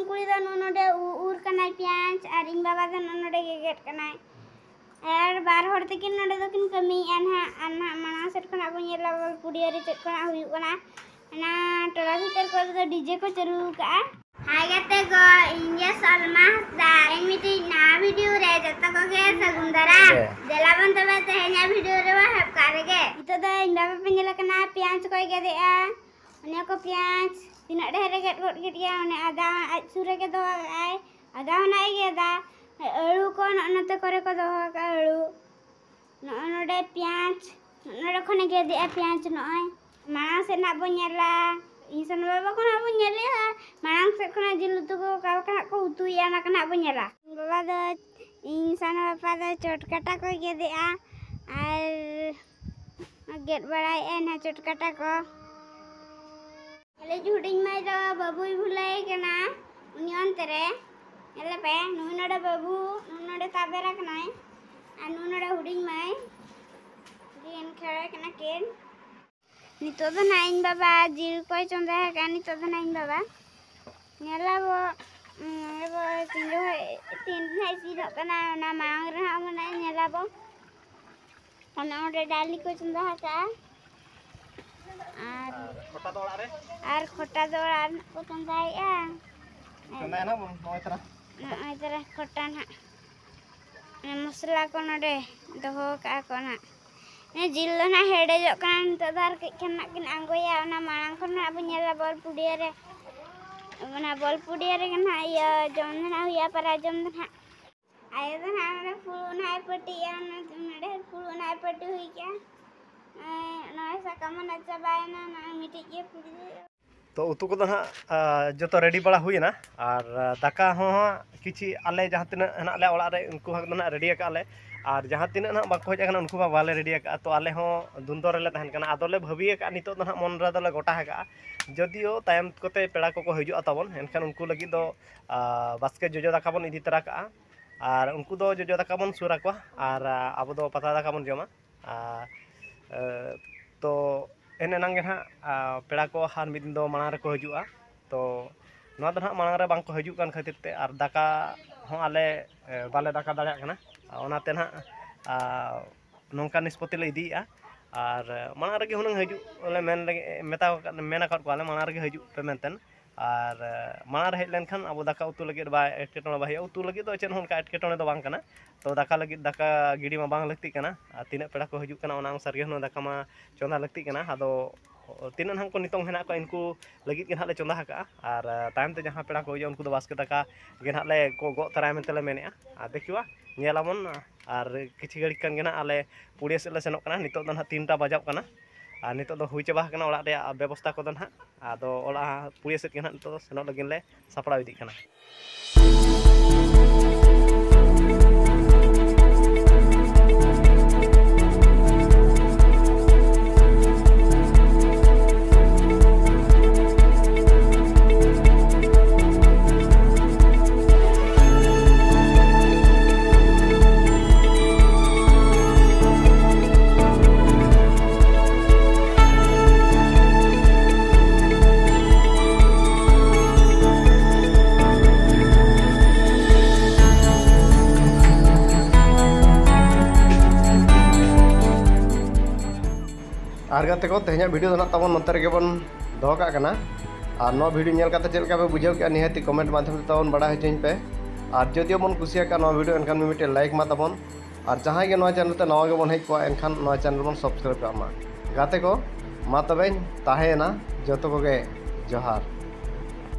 कुड़ी दो नोडे उर कनाय प्याज और इन बाबा दो नोडे गेट कनाय और बार हर तकिन नोडे दो किन कमी अनहा अनहा माना सेट कना बो येला पुडिया रे चेक कना हुई कना ना टोला भीतर को दो डीजे को चालू का हाय गाते को इंजे सलमा दा एमिटी ना वीडियो रे जत्ता को के सगुंदरा देलाबन तबे तेहना वीडियो रे हेप कारेगे इतो द इन बाबा पे नेला कना प्याज को गेदेआ उन्हें को प्याज तीना ढेर गेट गोट गिटिया उन्हें आदा आज सुरे के दो आए आदा होनाई गेदा अळू को नते करे को दो का अळू नोडे प्याज नोडे खने गेदेआ प्याज नय मांग से ना बनेला इंसान बाबा को ना बनेला मांग से खना जिल उतु को का को उतुया ना कना बनेला बाबा दो इंसान बाबा दो चटकाटा को गेदेआ और गेट बड़ाई ना चटकाटा को अले जुडिंग माय दो बाबुई भुलाई कना उनी अंतरे एले पे नुनडे बाबू नुनडे ताबेरा कनाय आ नुनडे हुडिंग माय गेन खेळे कना केन नितो दो नाइन बाबा जिल को चंदा है का नितो दो नाइन बाबा नेला वो एबो तीन भाई सिरो कना ना मांग रहा मने नेला बो ओना ओडे डाली को चंदा है का खोटा दो आर को चंदाया चंदाया ना नय तरह खोटा ना मसला को नडे दोहो का को ना ने जिल ना हेडे जो कान तो दार के खना किन आंगोया ना मांग खना बनेला बॉल पुडिया रे ना बॉल पुडिया रे ना या जम ना हुआ पर जम ना आयो तो ना फुल ना पटिया ना नडे फुल ना पटी हुई क्या तो उतु को जो रेडी बड़ा हुई ना और दाका किसी आले जहाँ तीन हेना ले ओड़ा रे उनको ना रेडी आले और जहाँ तीन ना बाको हज उनको बाले रेडी तो आले दुंदर रे तहन कना आदोले भाभी नितो ना मन रे गोटा है जदियो तायम कोते पेड़ा को हजूआ तबन एनखान उनको लगी दो बास्के जोजो दाका बन इदी तरा का और उनको दो जोजो दाका बन सुरा को और अब दो पता दाका बन जमा तो एने नांगे ना पेड़ा को हार मिद दो मांग को हजूआ तो ना दो मांग रे बांग को हजू कान खातिर ते और दाका हों आले बाले दाका दाड़ा कना ओनाते ना नौका निष्पत्ति ले इदीआ और मांग रे हुनंग हजू ले मेन मेता मेना कर को आले मांग रे हजू पे मेनतन और मांग रे हेज लेनखान अब दाका उतु लगे बा एटकेटोणे बा हया उतु लगे दो चेन होनका एटकेटोणे दो बांग कना तो दाका लगे दाका गिडी मा बांग लगती कना तीन पेड़ा को हजू कना ओना अनुसार गे दाका मा चोंदा लगती कना आदो तीन हां को नितों हेना को इनको लगी के ले चोंदा हका और तायम ते जहां पेड़ा को हजू उनको दो बास्के दाका गे ले को गो तराय मेनते ले मेनेआ आ देखिवा नेलामन और किछि घड़ी कान गे ना आले पुड़िया से ले सेनोक कना नितो दो ना 3टा बजाव कना और नितो दो हुई चाबा कना ओड़ा रे व्यवस्था को दो ना आदो ओड़ा पुड़िया से के ना नितो सेनोक लगिन ले सापड़ा इदी कना और गाते को तेहना वीडियो ना तब नोते रे बन दो का और नो वीडियो नेल काते चेलका पे बुझाव के निहाती कमेंट माध्यम से तबन बड़ा हचें पे और जदियो बन कुसिया का नो वीडियो एनखान मिटे लाइक मा तबन और जहां के नो चैनल ते नवा के बन हेज को एनखान नो चैनल बन सब्सक्राइब का मा गाते को मा तबे ताहेना जतो को गे जोहार।